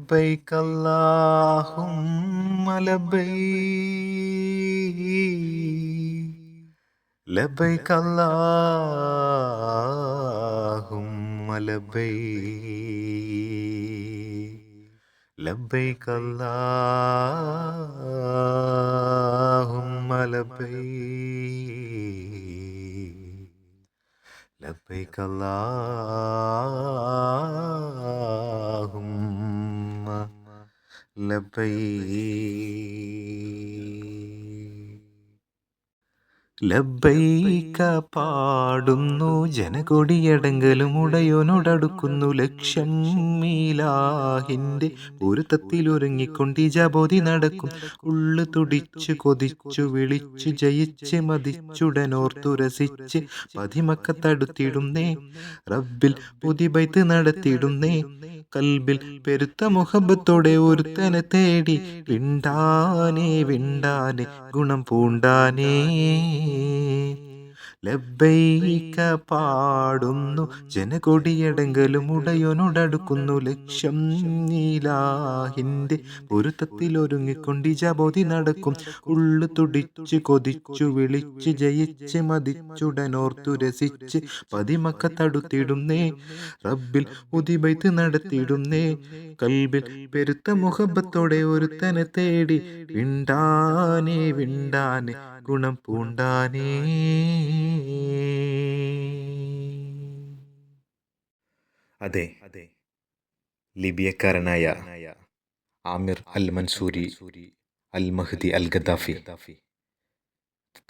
لبيك اللهم لبيك لبيك اللهم لبيك لبيك اللهم لبيك لبيك اللهم ലബൈക് ലബൈക പാടുന്നു ജനകൊടിയടങ്കലും ഉടയോനോടടുക്കുന്നു ലക്ഷ്യം മീലാഹിൻ്റെ പൊരുത്തത്തിലൊരുങ്ങിക്കൊണ്ടി ജബോധി നടക്കും ഉള്ളു തുടിച്ചു കൊതിച്ചു വിളിച്ചു ജയിച്ച് മതിച്ചുടനോർത്തുരസിച്ച് പതിമക്കത്തടുത്തിടുന്നേ റബ്ബിൽ പുതിബൈത്ത് നടത്തിയിടുന്നേ കൽബിൽ പെരുത്ത മുഹബത്തോടെ ഒരുത്തനെ തേടി വിണ്ടാനേ വിണ്ടാനേ ഗുണം പൂണ്ടാനേ ലബ്ബൈക പാടുന്നു ജനകൊടിയടങ്കലും ഉടയോനോടടുക്കുന്നു ലക്ഷ്യം നീലാഹിൻ്റെ പൊരുത്തത്തിലൊരുങ്ങിക്കൊണ്ട് ജബോധി നടക്കും ഉള്ളു തുടിച്ചു കൊതിച്ചു വിളിച്ച് ജയിച്ച് മതിച്ചുടനോർത്തു രസിച്ച് പതിമക്കത്തടുത്തിടുന്നേ റബ്ബിൽ ഉദിബൈത്ത് നടത്തിയിടുന്നേ കൽബിൽ പെരുത്ത മുഹബത്തോടെ ഒരുത്തനെ തേടി വിണ്ടാനേ വിണ്ടാനേ ഗുണം പൂണ്ടാനേ. അതെ, ലിബിയക്കാരനായ ആമിർ അൽ മൻസൂരി അൽ മഹ്ദി അൽ ഗദ്ദാഫി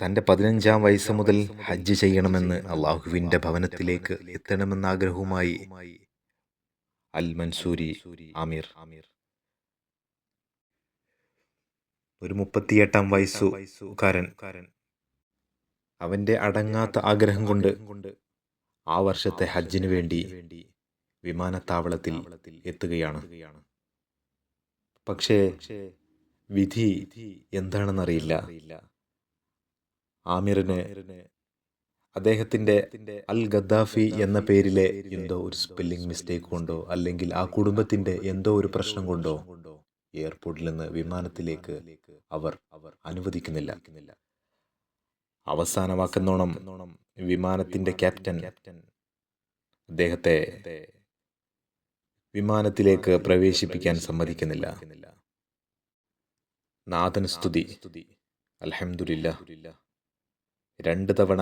തൻ്റെ 15-ാം വയസ്സ് മുതൽ ഹജ്ജ് ചെയ്യണമെന്ന് അള്ളാഹുവിൻ്റെ ഭവനത്തിലേക്ക് എത്തണമെന്ന ആഗ്രഹവുമായി അൽ മൻസൂരി ആമിർ ഒരു 38-ാം വയസ്സുകാരൻ അവൻ്റെ അടങ്ങാത്ത ആഗ്രഹം കൊണ്ട് ആ വർഷത്തെ ഹജ്ജിന് വേണ്ടി വിമാനത്താവളത്തിൽ എത്തുകയാണ്. പക്ഷേ വിധി എന്താണെന്നറിയില്ല. ആമിറിന് അദ്ദേഹത്തിൻ്റെ അൽ ഗദ്ദാഫി എന്ന പേരിലെ എന്തോ ഒരു സ്പെല്ലിംഗ് മിസ്റ്റേക്ക് കൊണ്ടോ അല്ലെങ്കിൽ ആ കുടുംബത്തിൻ്റെ എന്തോ ഒരു പ്രശ്നം കൊണ്ടോ എയർപോർട്ടിൽ നിന്ന് വിമാനത്തിലേക്ക് അവർ അനുവദിക്കുന്നില്ല. അവസാന വാക്കെന്നോണം വിമാനത്തിൻ്റെ ക്യാപ്റ്റൻ അദ്ദേഹത്തെ വിമാനത്തിലേക്ക് പ്രവേശിപ്പിക്കാൻ സമ്മതിക്കുന്നില്ല. നാഥൻ സ്തുതി, അൽഹംദുലില്ലാഹ്. 2 തവണ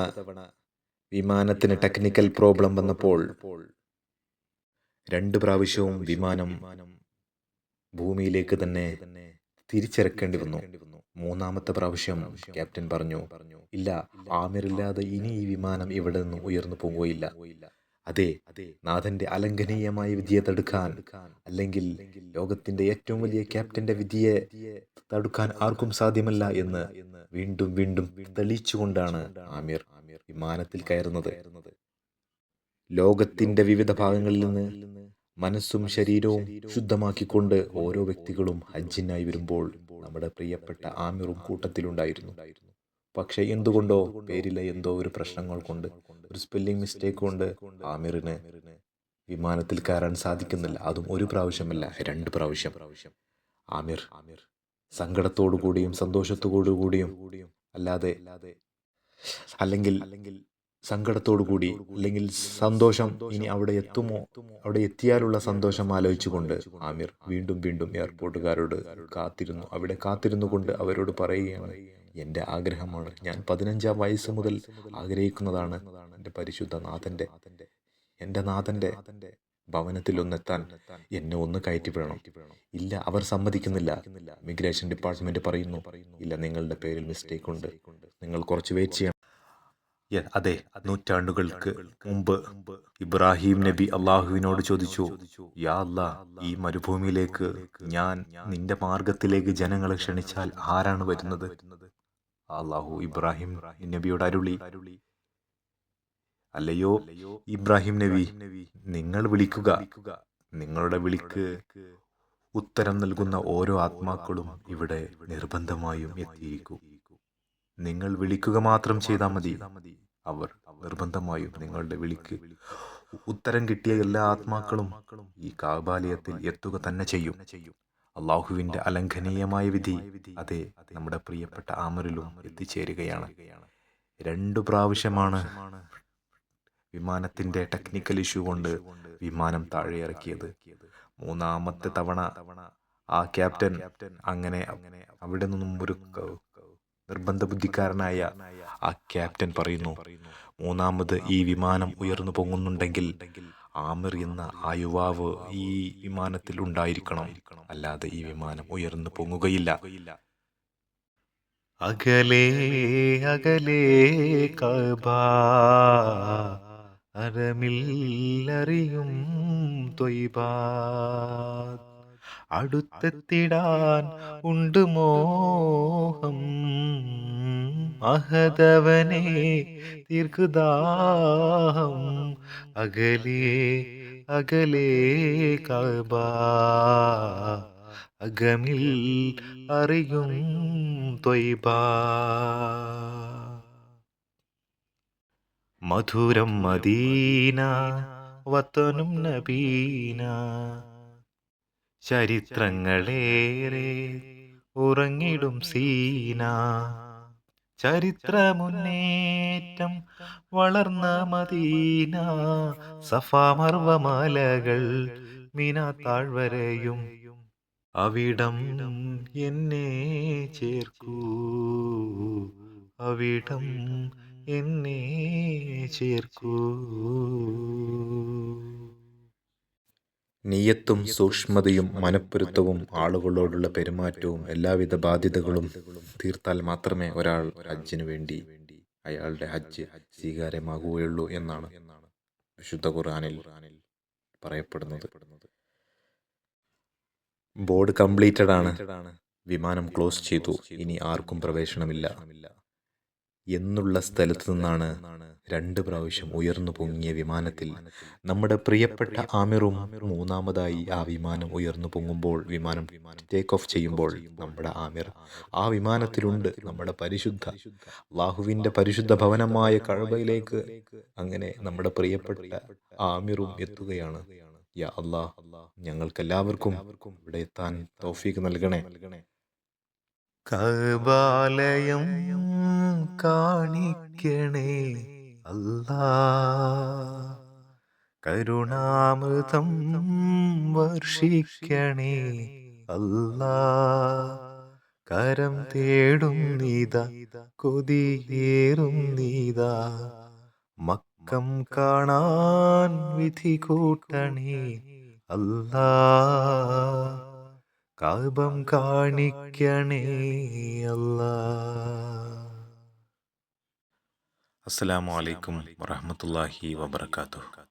വിമാനത്തിന് ടെക്നിക്കൽ പ്രോബ്ലം വന്നപ്പോൾ 2 പ്രാവശ്യവും വിമാനം ഭൂമിയിലേക്ക് തന്നെ തിരിച്ചിറക്കേണ്ടി വന്നു. 3-ാമത്തെ പ്രാവശ്യം ക്യാപ്റ്റൻ പറഞ്ഞു, ഇല്ല, ആമിറില്ലാതെ ഇനി ഈ വിമാനം ഇവിടെ നിന്ന് ഉയർന്നു പോകുകയില്ല. അതെ, നാഥന്റെ അലംഘനീയമായ വിധിയെ തടുക്കാൻ, അല്ലെങ്കിൽ ലോകത്തിന്റെ ഏറ്റവും വലിയ ക്യാപ്റ്റന്റെ വിധിയെ തടുക്കാൻ ആർക്കും സാധ്യമല്ല എന്ന് വീണ്ടും വീണ്ടും തെളിയിച്ചുകൊണ്ടാണ് ആമിർ വിമാനത്തിൽ കയറുന്നത്. ലോകത്തിന്റെ വിവിധ ഭാഗങ്ങളിൽ നിന്ന് മനസ്സും ശരീരവും ശുദ്ധമാക്കിക്കൊണ്ട് ഓരോ വ്യക്തികളും ഹജ്ജിനായി വരുമ്പോൾ നമ്മുടെ പ്രിയപ്പെട്ട ആമിറും കൂട്ടത്തിലുണ്ടായിരുന്നു. പക്ഷെ എന്തുകൊണ്ടോ പേരിലെ എന്തോ ഒരു പ്രശ്നങ്ങൾ കൊണ്ട്, ഒരു സ്പെല്ലിംഗ് മിസ്റ്റേക്ക് കൊണ്ട് ആമിറിന് വിമാനത്തിൽ കയറാൻ സാധിക്കുന്നില്ല. അതും 1 പ്രാവശ്യമല്ല, 2 പ്രാവശ്യം. ആമിർ സങ്കടത്തോടു കൂടിയും സന്തോഷത്തോടു കൂടിയും അല്ലെങ്കിൽ സങ്കടത്തോടു കൂടി, അല്ലെങ്കിൽ സന്തോഷം, ഇനി അവിടെ എത്തുമോ, അവിടെ എത്തിയാലുള്ള സന്തോഷം ആലോചിച്ചുകൊണ്ട് ആമിർ വീണ്ടും വീണ്ടും എയർപോർട്ടുകാരോട് കാത്തിരുന്നു. അവിടെ കാത്തിരുന്നു കൊണ്ട് അവരോട് പറയുകയാണ്, എൻ്റെ ആഗ്രഹമാണ്, ഞാൻ 15-ാം വയസ്സ് മുതൽ ആഗ്രഹിക്കുന്നതാണ് എൻ്റെ പരിശുദ്ധ നാഥൻ്റെ, എൻ്റെ നാഥൻ്റെ ഭവനത്തിലൊന്നെത്താൻ എന്നെ ഒന്ന് കയറ്റിവിടണം. ഇല്ല, അവർ സമ്മതിക്കുന്നില്ല. ഇമിഗ്രേഷൻ ഡിപ്പാർട്ട്മെന്റ് പറയുന്നു, ഇല്ല, നിങ്ങളുടെ പേരിൽ മിസ്റ്റേക്ക് ഉണ്ട്, നിങ്ങൾ കുറച്ച് വെയിറ്റ് ചെയ്യണം. അതെ, നൂറ്റാണ്ടുകൾക്ക് മുമ്പ് ഇബ്രാഹിം നബി അള്ളാഹുവിനോട് ചോദിച്ചു, യാ അല്ലാ, ഈ മരുഭൂമിയിലേക്ക് ഞാൻ നിന്റെ മാർഗത്തിലേക്ക് ജനങ്ങളെ ക്ഷണിച്ചാൽ ആരാണ് വരുന്നത്? അള്ളാഹു ഇബ്രാഹിം നബിയോട് അരുളി, അല്ലയോ ഇബ്രാഹിം നബി, നിങ്ങൾ വിളിക്കുക. നിങ്ങളുടെ വിളിക്ക് ഉത്തരം നൽകുന്ന ഓരോ ആത്മാക്കളും ഇവിടെ നിർബന്ധമായും എത്തിയിരിക്കും. നിങ്ങൾ വിളിക്കുക മാത്രം ചെയ്താൽ മതി, അവർ നിർബന്ധമായും നിങ്ങളുടെ വിളിക്ക് ഉത്തരം കിട്ടിയ എല്ലാ ആത്മാക്കളും ഈ കാബാലയത്തിൽ എത്തുക തന്നെ ചെയ്യും. അള്ളാഹുവിൻ്റെ അലംഘനീയമായ വിധി അതെ നമ്മുടെ പ്രിയപ്പെട്ട ആമറിലും എത്തിച്ചേരുകയാണ്. 2 പ്രാവശ്യമാണ് വിമാനത്തിൻ്റെ ടെക്നിക്കൽ ഇഷ്യൂ കൊണ്ട് വിമാനം താഴെ ഇറക്കിയത്. 3-ാമത്തെ തവണ ആ ക്യാപ്റ്റൻ അങ്ങനെ അവിടെ നിന്നും ഒരു നിർബന്ധ ബുദ്ധിക്കാരനായ ആ ക്യാപ്റ്റൻ പറയുന്നു, 3-ാമത് ഈ വിമാനം ഉയർന്നു പൊങ്ങുന്നുണ്ടെങ്കിൽ ആമിർ എന്ന ആ യുവാവ് ഈ വിമാനത്തിൽ ഉണ്ടായിരിക്കണം, അല്ലാതെ ഈ വിമാനം ഉയർന്നു പൊങ്ങുകയില്ല. അകലേ അകലേ കഅബ അരമില്ലറിയും ത്വയ്ബ, അടുത്തെത്തിടാൻ ഉണ്ട് മോഹം അഹദവനെ തീർക്കുദാഹം. അകലേ അകലേ കഅബ അകമിൽ അറിയും ത്വയ്ബ. മധുരം മദീന വത്തനും നബീന, ചരിത്രങ്ങളേറെ ഉറങ്ങിടും സീന. ചരിത്രമുന്നേറ്റം വളർന്ന മദീന, സഫാ മർവ മലകൾ മിനാ താഴ്വരയും. അവിടം എന്നെ ചേർക്കൂ, അവിടം എന്നെ ചേർക്കൂ. നിയ്യത്തും സൂക്ഷ്മതയും മനപ്പൊരുത്തവും ആളുകളോടുള്ള പെരുമാറ്റവും എല്ലാവിധ ബാധ്യതകളും തീർത്താൽ മാത്രമേ ഒരാൾ ഹജ്ജിനു വേണ്ടി അയാളുടെ ഹജ്ജ് സ്വീകാര്യമാകുകയുള്ളൂ എന്നാണ് വിശുദ്ധ ഖുർആനിൽ പറയപ്പെടുന്നത്. ബോർഡ് കംപ്ലീറ്റഡ് ആണ്, വിമാനം ക്ലോസ് ചെയ്തു, ഇനി ആർക്കും പ്രവേശനമില്ല എന്നുള്ള സ്ഥലത്തു നിന്നാണ് 2 പ്രാവശ്യം ഉയർന്നു പൊങ്ങിയ വിമാനത്തിൽ നമ്മുടെ പ്രിയപ്പെട്ട ആമിറും 3-ാമതായി ആ വിമാനം ഉയർന്നു പൊങ്ങുമ്പോൾ വിമാനം ടേക്ക് ഓഫ് ചെയ്യുമ്പോൾ നമ്മുടെ ആമിർ ആ വിമാനത്തിലുണ്ട്. നമ്മുടെ പരിശുദ്ധ അല്ലാഹുവിൻ്റെ പരിശുദ്ധ ഭവനമായ കഅബയിലേക്ക് അങ്ങനെ നമ്മുടെ പ്രിയപ്പെട്ട ആമിറും എത്തുകയാണ്. യാ അല്ലാഹ്, ഞങ്ങൾക്കെല്ലാവർക്കും ഇവിടെ എത്താൻ തൗഫീഖ് നൽകണേ. കഅബാലയം കാണിക്കണേ അല്ലാ, കരുണാമൃതം വർഷിക്കണേ അല്ലാ. കരം തേടും നീതാ, കൊതിയേറും നീതാ, മക്കം കാണാൻ വിധി കൂട്ടണേ അല്ലാ. കഅബം കാണിക്കണേ അല്ലാ. അസ്സലാമു അലൈക്കും വറഹ്മത്തുള്ളാഹി വബറകാതുഹു.